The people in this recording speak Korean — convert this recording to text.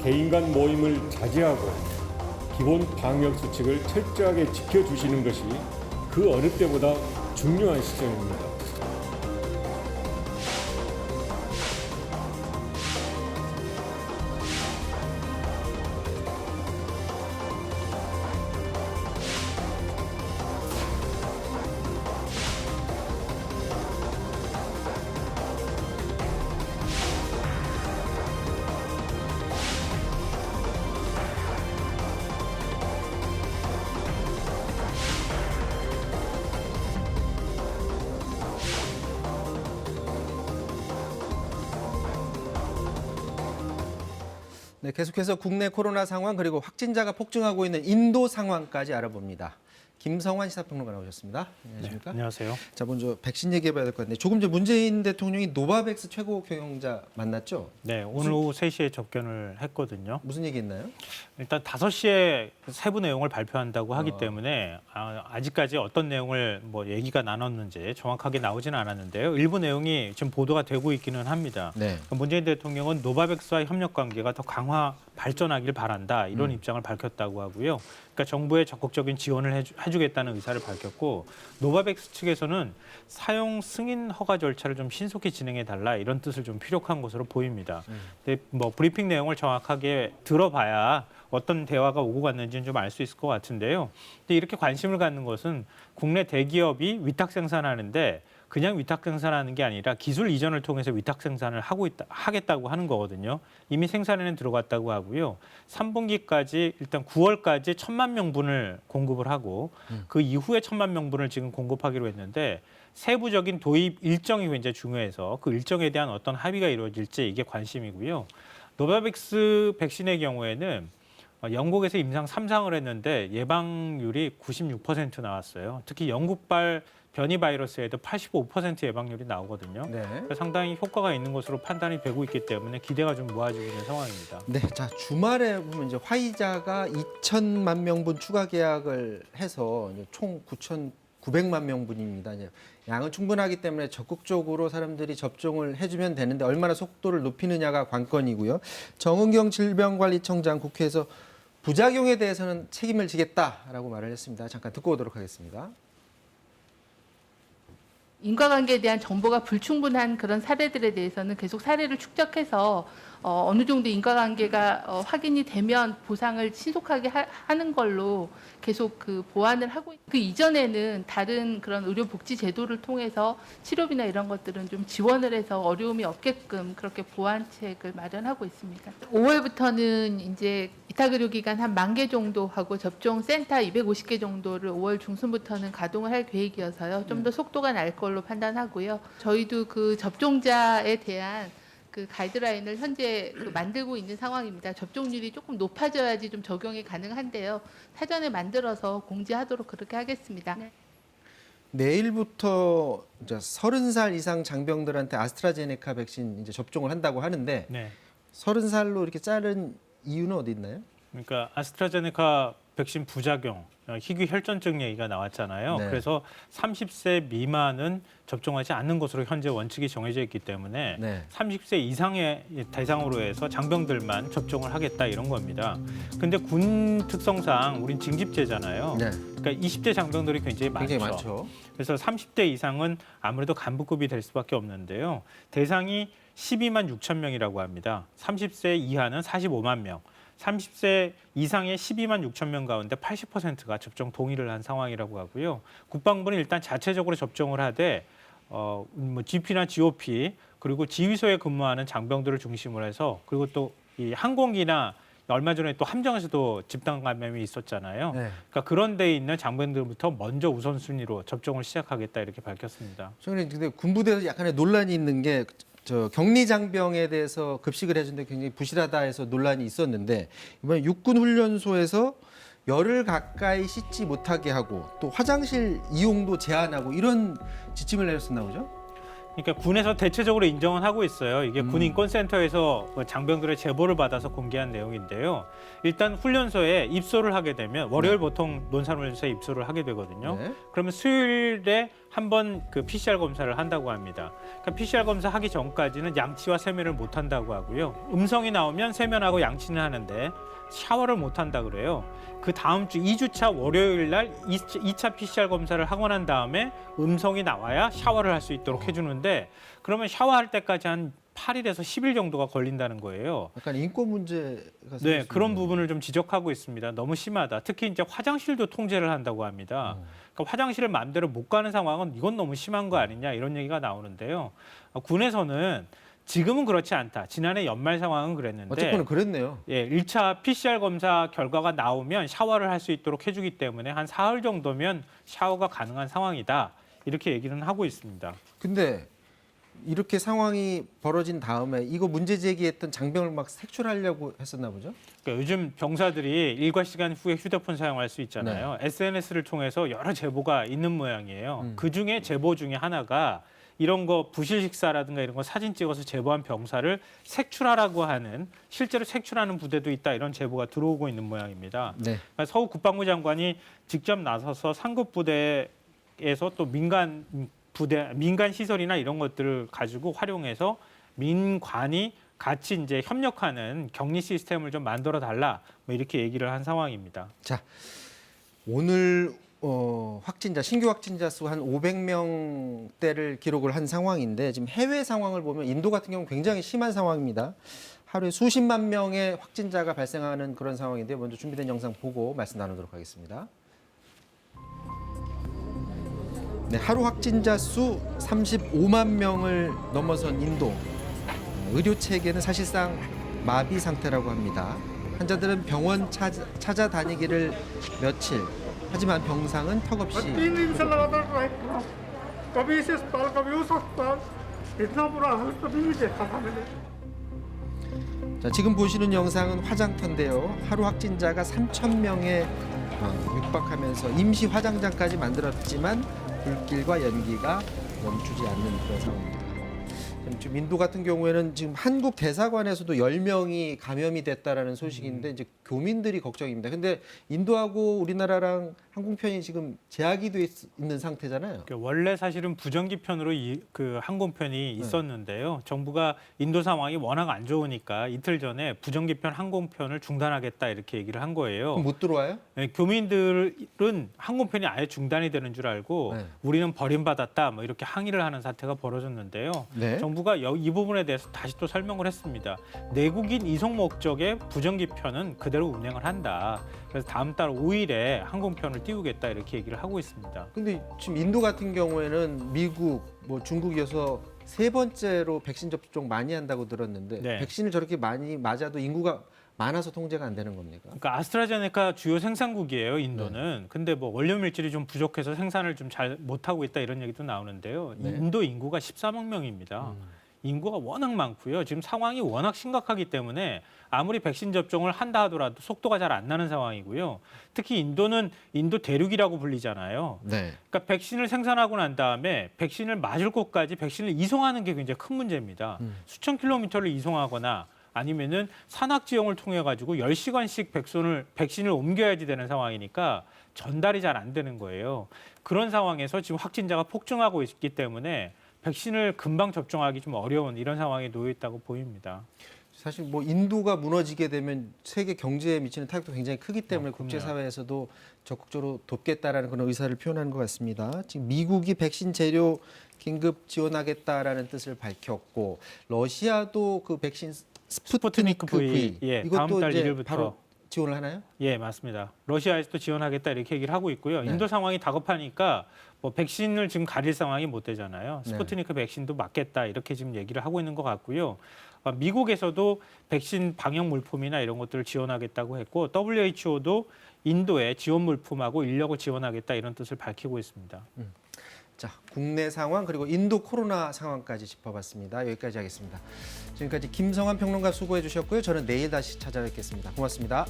개인 간 모임을 자제하고 기본 방역 수칙을 철저하게 지켜주시는 것이 그 어느 때보다 중요한 시점입니다. 네, 계속해서 국내 코로나 상황 그리고 확진자가 폭증하고 있는 인도 상황까지 알아봅니다. 김성환 시사평론가 나오셨습니다. 안녕하십니까? 네, 안녕하세요. 자, 먼저 백신 얘기해봐야 될 것 같은데 조금 전 문재인 대통령이 노바백스 최고 경영자 만났죠? 네, 오늘 오후 3시에 접견을 했거든요. 무슨 얘기 했나요? 일단 5시에 세부 내용을 발표한다고 하기 때문에 아직까지 어떤 내용을 뭐 얘기가 나눴는지 정확하게 나오지는 않았는데요. 일부 내용이 지금 보도가 되고 있기는 합니다. 네. 문재인 대통령은 노바백스와 협력 관계가 더 강화 발전하길 바란다 이런 입장을 밝혔다고 하고요. 그러니까 정부의 적극적인 지원을 해주겠다는 의사를 밝혔고 노바백스 측에서는 사용 승인 허가 절차를 좀 신속히 진행해 달라 이런 뜻을 좀 피력한 것으로 보입니다. 근데 뭐 브리핑 내용을 정확하게 들어봐야 어떤 대화가 오고 갔는지는 좀 알 수 있을 것 같은데요. 근데 이렇게 관심을 갖는 것은 국내 대기업이 위탁 생산하는데 그냥 위탁 생산하는 게 아니라 기술 이전을 통해서 위탁 생산을 하겠다고 하는 거거든요. 이미 생산에는 들어갔다고 하고요. 3분기까지 일단 9월까지 1,000만 명분을 공급을 하고 그 이후에 1,000만 명분을 지금 공급하기로 했는데 세부적인 도입 일정이 굉장히 중요해서 그 일정에 대한 어떤 합의가 이루어질지 이게 관심이고요. 노바백스 백신의 경우에는 영국에서 임상 3상을 했는데 예방률이 96% 나왔어요. 특히 영국발 변이 바이러스에도 85% 예방률이 나오거든요. 네. 상당히 효과가 있는 것으로 판단이 되고 있기 때문에 기대가 좀 모아지고 있는 상황입니다. 네, 자 주말에 보면 이제 화이자가 2천만 명분 추가 계약을 해서 이제 총 9,900만 명분입니다. 이제 양은 충분하기 때문에 적극적으로 사람들이 접종을 해주면 되는데 얼마나 속도를 높이느냐가 관건이고요. 정은경 질병관리청장 국회에서 부작용에 대해서는 책임을 지겠다라고 말을 했습니다. 잠깐 듣고 오도록 하겠습니다. 인과관계에 대한 정보가 불충분한 그런 사례들에 대해서는 계속 사례를 축적해서 어느 정도 인과관계가 확인이 되면 보상을 신속하게 하는 걸로 계속 그 보완을 하고 그 이전에는 다른 그런 의료복지 제도를 통해서 치료비나 이런 것들은 좀 지원을 해서 어려움이 없게끔 그렇게 보완책을 마련하고 있습니다. 5월부터는 이제 위탁의료기관 한 10,000개 정도 하고 접종센터 250개 정도를 5월 중순부터는 가동을 할 계획이어서요. 좀 더 속도가 날 걸로 판단하고요. 저희도 그 접종자에 대한 그 가이드라인을 현재 만들고 있는 상황입니다. 접종률이 조금 높아져야지 좀 적용이 가능한데요. 사전에 만들어서 공지하도록 그렇게 하겠습니다. 네. 내일부터 이제 30살 이상 장병들한테 아스트라제네카 백신 이제 접종을 한다고 하는데 네. 30살로 이렇게 자른 이유는 어디 있나요? 그러니까 아스트라제네카 백신 부작용, 희귀 혈전증 얘기가 나왔잖아요. 네. 그래서 30세 미만은 접종하지 않는 것으로 현재 원칙이 정해져 있기 때문에 네. 30세 이상의 대상으로 해서 장병들만 접종을 하겠다 이런 겁니다. 근데 군 특성상 우린 징집제잖아요. 네. 그러니까 20대 장병들이 굉장히 많죠. 그래서 30대 이상은 아무래도 간부급이 될 수밖에 없는데요. 대상이 12만 6천 명이라고 합니다. 30세 이하는 45만 명. 30세 이상의 12만 6천 명 가운데 80%가 접종 동의를 한 상황이라고 하고요. 국방부는 일단 자체적으로 접종을 하되 뭐 GP나 GOP 그리고 지휘소에 근무하는 장병들을 중심으로 해서 그리고 또 이 항공기나 얼마 전에 또 함정에서도 집단 감염이 있었잖아요. 네. 그러니까 그런 데 있는 장병들부터 먼저 우선순위로 접종을 시작하겠다 이렇게 밝혔습니다. 근데 군부대에서 약간의 논란이 있는 게 격리 장병에 대해서 급식을 해주는데 굉장히 부실하다 해서 논란이 있었는데 이번에 육군 훈련소에서 열을 가까이 씻지 못하게 하고 또 화장실 이용도 제한하고 이런 지침을 내렸었나 보죠? 그러니까 군에서 대체적으로 인정은 하고 있어요. 이게 군인권센터에서 장병들의 제보를 받아서 공개한 내용인데요. 일단 훈련소에 입소를 하게 되면 월요일 보통 논산훈련소에 입소를 하게 되거든요. 네. 그러면 수요일에 한 번 그 PCR 검사를 한다고 합니다. 그러니까 PCR 검사 하기 전까지는 양치와 세면을 못 한다고 하고요. 음성이 나오면 세면하고 양치는 하는데 샤워를 못 한다 그래요. 그 다음 주 2주차 월요일 날 2차 PCR 검사를 하고 난 다음에 음성이 나와야 샤워를 할 수 있도록 해주는데 그러면 샤워할 때까지 한 8일에서 10일 정도가 걸린다는 거예요. 약간 인권 문제가 생길 네, 수 그런 있네요. 부분을 좀 지적하고 있습니다. 너무 심하다. 특히 이제 화장실도 통제를 한다고 합니다. 그러니까 화장실을 마음대로 못 가는 상황은 이건 너무 심한 거 아니냐 이런 얘기가 나오는데요. 군에서는 지금은 그렇지 않다. 지난해 연말 상황은 그랬는데 어쨌거나 그랬네요. 예, 1차 PCR 검사 결과가 나오면 샤워를 할 수 있도록 해주기 때문에 한 사흘 정도면 샤워가 가능한 상황이다. 이렇게 얘기는 하고 있습니다. 근데 이렇게 상황이 벌어진 다음에 이거 문제 제기했던 장병을 막 색출하려고 했었나 보죠? 그러니까 요즘 병사들이 일과 시간 후에 휴대폰 사용할 수 있잖아요. SNS를 통해서 여러 제보가 있는 모양이에요. 그중에 제보 중에 하나가 이런 거 부실 식사라든가 이런 거 사진 찍어서 제보한 병사를 색출하라고 하는 실제로 색출하는 부대도 있다 이런 제보가 들어오고 있는 모양입니다. 네. 그러니까 서욱 국방부 장관이 직접 나서서 상급 부대에서 또 민간 시설이나 이런 것들을 가지고 활용해서 민관이 같이 이제 협력하는 격리 시스템을 좀 만들어 달라 뭐 이렇게 얘기를 한 상황입니다. 자, 오늘 신규 확진자 수 한 500명대를 기록을 한 상황인데 지금 해외 상황을 보면 인도 같은 경우 굉장히 심한 상황입니다. 하루에 수십만 명의 확진자가 발생하는 그런 상황인데 먼저 준비된 영상 보고 말씀 나누도록 하겠습니다. 네, 하루 확진자 수 35만 명을 넘어선 인도. 의료 체계는 사실상 마비 상태라고 합니다. 환자들은 병원 찾아다니기를 며칠. 하지만 병상은 턱없이 3 दिन से लगातार ट्राई करा कभी इस अस्पताल कभी उस अस्पताल इतना बुरा हाल कभी नहीं देखा था मैंने 자, 지금 보시는 영상은 화장터인데요. 하루 확진자가 3,000명에 육박하면서 임시 화장장까지 만들었지만 불길과 연기가 멈추지 않는 그런 상황입니다. 지금 인도 같은 경우에는 지금 한국 대사관에서도 10명이 감염이 됐다라는 소식인데 이제 교민들이 걱정입니다. 근데 인도하고 우리나라랑 항공편이 지금 제약이 돼 있는 상태잖아요. 그러니까 원래 사실은 부정기편으로 그 항공편이 있었는데요. 정부가 인도 상황이 워낙 안 좋으니까 이틀 전에 부정기편 항공편을 중단하겠다 이렇게 얘기를 한 거예요. 그럼 못 들어와요? 네, 교민들은 항공편이 아예 중단이 되는 줄 알고 네. 우리는 버림받았다 뭐 이렇게 항의를 하는 사태가 벌어졌는데요. 네. 정부가 이 부분에 대해서 다시 또 설명을 했습니다. 내국인 이송 목적의 부정기편은 그대로 운행을 한다. 그래서 다음 달 5일에 항공편을 띄우겠다 이렇게 얘기를 하고 있습니다. 근데 지금 인도 같은 경우에는 미국, 중국이어서 세 번째로 백신 접종 많이 한다고 들었는데 네. 백신을 저렇게 많이 맞아도 인구가 많아서 통제가 안 되는 겁니까? 그러니까 아스트라제네카 주요 생산국이에요, 인도는. 근데 뭐 원료 물질이 좀 부족해서 생산을 좀 잘 못하고 있다 이런 얘기도 나오는데요. 네. 인도 인구가 14만 명입니다. 인구가 워낙 많고요. 지금 상황이 워낙 심각하기 때문에 아무리 백신 접종을 한다 하더라도 속도가 잘 안 나는 상황이고요. 특히 인도는 인도 대륙이라고 불리잖아요. 네. 그러니까 백신을 생산하고 난 다음에 백신을 맞을 곳까지 백신을 이송하는 게 굉장히 큰 문제입니다. 수천 킬로미터를 이송하거나 아니면은 산악 지형을 통해 가지고 10시간씩 백신을 옮겨야지 되는 상황이니까 전달이 잘 안 되는 거예요. 그런 상황에서 지금 확진자가 폭증하고 있기 때문에 백신을 금방 접종하기 좀 어려운 이런 상황에 놓여 있다고 보입니다. 사실 인도가 무너지게 되면 세계 경제에 미치는 타격도 굉장히 크기 때문에 그럼요. 국제사회에서도 적극적으로 돕겠다라는 그런 의사를 표현하는 것 같습니다. 지금 미국이 백신 재료 긴급 지원하겠다라는 뜻을 밝혔고 러시아도 그 백신 스푸트니크 V 예, 이것도 다음 달 이제 1일부터 바로 지원을 하나요? 예, 맞습니다. 러시아에서도 지원하겠다 이렇게 얘기를 하고 있고요. 인도 상황이 다급하니까 백신을 지금 가릴 상황이 못 되잖아요. 스푸트니크 백신도 맞겠다 이렇게 지금 얘기를 하고 있는 것 같고요. 미국에서도 백신 방역 물품이나 이런 것들을 지원하겠다고 했고 WHO도 인도에 지원 물품하고 인력을 지원하겠다 이런 뜻을 밝히고 있습니다. 자, 국내 상황 그리고 인도 코로나 상황까지 짚어봤습니다. 여기까지 하겠습니다. 지금까지 김성환 평론가 수고해 주셨고요. 저는 내일 다시 찾아뵙겠습니다. 고맙습니다.